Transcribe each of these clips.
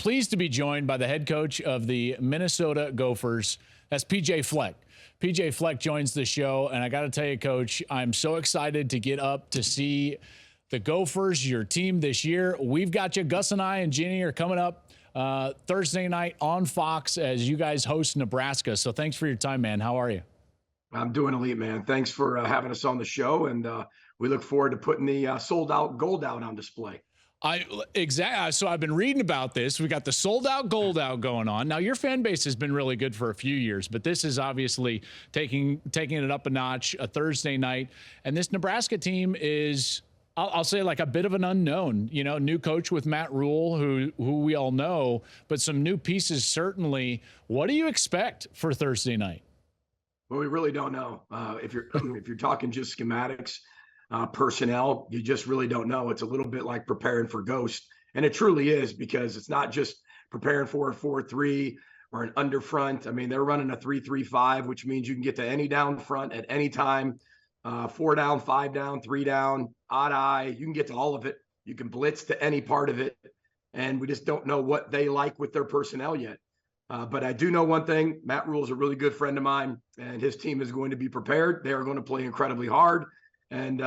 pleased to be joined by the head coach of the Minnesota Gophers. That's PJ Fleck. PJ Fleck joins the show, and I got to tell you, Coach, I'm so excited to get up to see the Gophers, your team this year. We've got you. Gus and I and Ginny are coming up Thursday night on Fox as you guys host Nebraska. So thanks for your time, man. How are you? I'm doing elite, man. Thanks for having us on the show, and we look forward to putting the sold-out gold out on display. Exactly. So I've been reading about this. We got the sold out, gold out going on. Now your fan base has been really good for a few years, but this is obviously taking it up a notch. A Thursday night, and this Nebraska team is, I'll say, like a bit of an unknown. You know, new coach with Matt Rule, who we all know, but some new pieces certainly. What do you expect for Thursday night? Well, we really don't know. If you're talking just schematics. Personnel, you just really don't know. It's a little bit like preparing for Ghost. And it truly is, because it's not just preparing for a 4-3 or an under front. I mean, they're running a 3-3-5, which means you can get to any down front at any time. 4 down, 5 down, 3 down, odd eye. You can get to all of it. You can blitz to any part of it. And we just don't know what they like with their personnel yet. But I do know one thing. Matt Rule is a really good friend of mine, and his team is going to be prepared. They are going to play incredibly hard. And,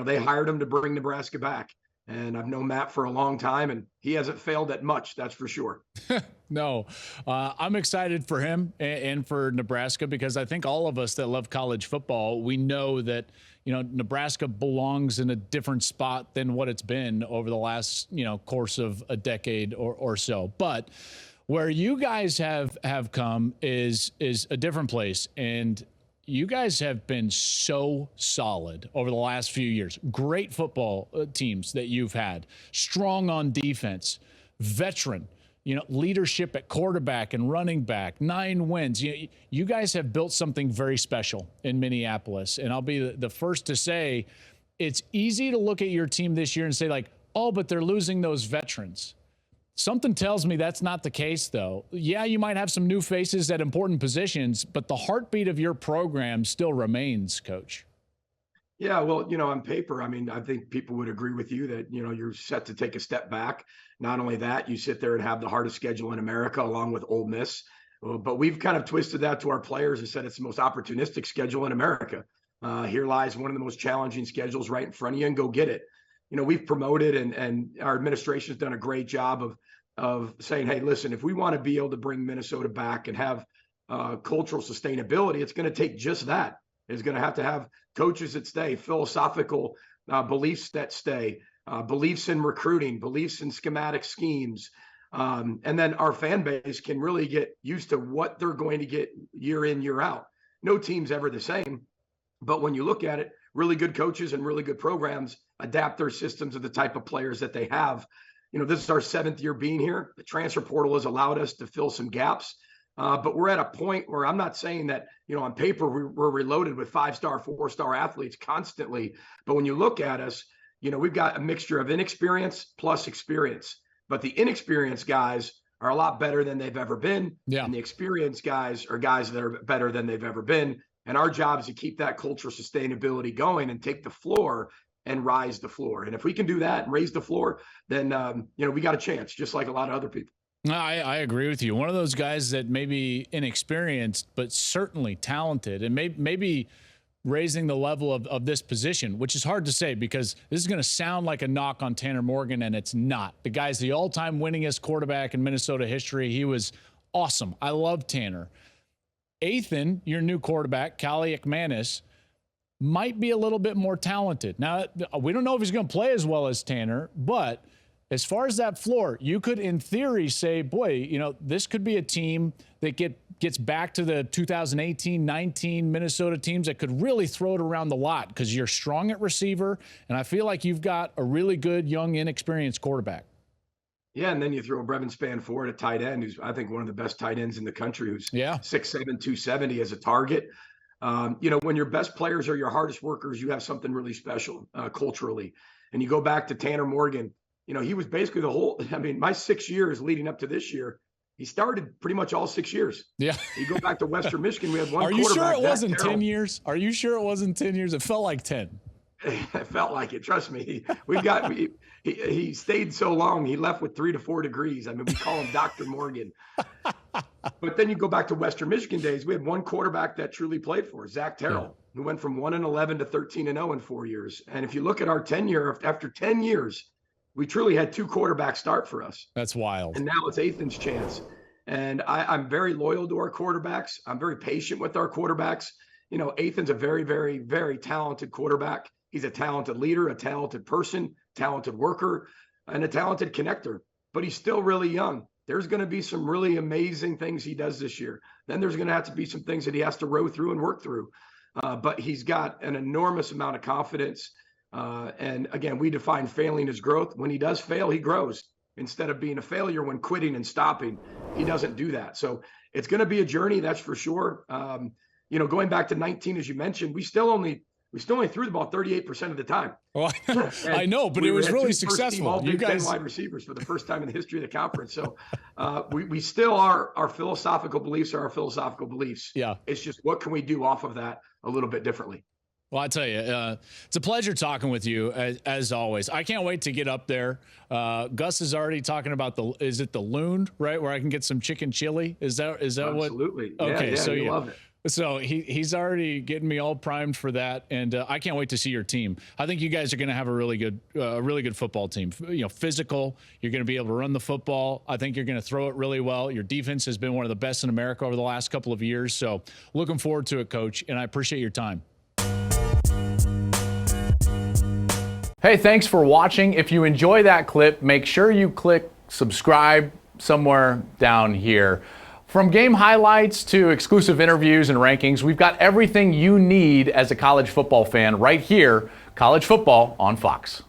they hired him to bring Nebraska back. And I've known Matt for a long time, and he hasn't failed at much, that's for sure. No, I'm excited for him and for Nebraska, because I think all of us that love college football, we know that, Nebraska belongs in a different spot than what it's been over the last, course of a decade or so. But where you guys have come is a different place. And you guys have been so solid over the last few years. Great football teams that you've had. Strong on defense. Veteran. Leadership at quarterback and running back. 9 wins. You guys have built something very special in Minneapolis. And I'll be the first to say, it's easy to look at your team this year and say, like, oh, but they're losing those veterans. Something tells me that's not the case, though. Yeah, you might have some new faces at important positions, but the heartbeat of your program still remains, Coach. Yeah, well, on paper, I mean, I think people would agree with you that, you're set to take a step back. Not only that, you sit there and have the hardest schedule in America along with Ole Miss. But we've kind of twisted that to our players and said it's the most opportunistic schedule in America. Here lies one of the most challenging schedules right in front of you, and go get it. We've promoted, and our administration has done a great job of saying, hey, listen, if we want to be able to bring Minnesota back and have cultural sustainability, it's going to take just that. It's going to have coaches that stay, philosophical beliefs that stay, beliefs in recruiting, beliefs in schematic schemes. And then our fan base can really get used to what they're going to get year in, year out. No team's ever the same. But when you look at it, really good coaches and really good programs adapt their systems to the type of players that they have. This is our 7th year being here. The transfer portal has allowed us to fill some gaps. But we're at a point where I'm not saying that, on paper, we're reloaded with 5-star, 4-star athletes constantly. But when you look at us, we've got a mixture of inexperience plus experience. But the inexperienced guys are a lot better than they've ever been. Yeah. And the experienced guys are guys that are better than they've ever been. And our job is to keep that cultural sustainability going and take the floor and rise the floor. And if we can do that and raise the floor, then, we got a chance, just like a lot of other people. I agree with you. One of those guys that may be inexperienced, but certainly talented, and maybe raising the level of this position, which is hard to say because this is going to sound like a knock on Tanner Morgan, and it's not. The guy's the all-time winningest quarterback in Minnesota history. He was awesome. I love Tanner. Ethan, your new quarterback, Callie McManus, might be a little bit more talented. Now, we don't know if he's going to play as well as Tanner, but as far as that floor, you could, in theory, say, boy, this could be a team that gets back to the 2018-19 Minnesota teams that could really throw it around the lot because you're strong at receiver, and I feel like you've got a really good, young, inexperienced quarterback. Yeah, and then you throw Brevin Spanford at tight end, who's, I think, one of the best tight ends in the country, who's 6'7", 270 as a target. When your best players are your hardest workers, you have something really special culturally. And you go back to Tanner Morgan, he was basically my 6 years leading up to this year, he started pretty much all 6 years. Yeah. You go back to Western Michigan, we had one Are you sure it wasn't 10 years? Are you sure it wasn't 10 years? It felt like 10. It felt like it. Trust me. He stayed so long. He left with 3 to 4 degrees. I mean, we call him Dr. Morgan. But then you go back to Western Michigan days. We had one quarterback that truly played for us, Zach Terrell, who went from 1-11 to 13-0 in 4 years. And if you look at our tenure, after 10 years, we truly had 2 quarterbacks start for us. That's wild. And now it's Ethan's chance. And I'm very loyal to our quarterbacks. I'm very patient with our quarterbacks. You know, Ethan's a very, very, very talented quarterback. He's a talented leader, a talented person, talented worker, and a talented connector. But he's still really young. There's going to be some really amazing things he does this year. Then there's going to have to be some things that he has to row through and work through. But he's got an enormous amount of confidence. And again, we define failing as growth. When he does fail, he grows. Instead of being a failure when quitting and stopping, he doesn't do that. So it's going to be a journey, that's for sure. You know, going back to 19, as you mentioned, we still only threw the ball 38% of the time. Well, I know, but it was really successful. You guys wide receivers for the first time in the history of the conference. So we still are, our philosophical beliefs are our philosophical beliefs. Yeah. It's just, what can we do off of that a little bit differently? Well, I tell you, it's a pleasure talking with you as always. I can't wait to get up there. Gus is already talking about is it the Loon, right? Where I can get some chicken chili? Is that what? Absolutely. Okay. Yeah, so you love it. So he's already getting me all primed for that, and I can't wait to see your team. I think you guys are going to have a really good football team. You know, physical. You're going to be able to run the football. I think you're going to throw it really well. Your defense has been one of the best in America over the last couple of years. So looking forward to it, Coach, and I appreciate your time. Hey, thanks for watching. If you enjoy that clip, make sure you click subscribe somewhere down here. From game highlights to exclusive interviews and rankings, we've got everything you need as a college football fan right here, College Football on Fox.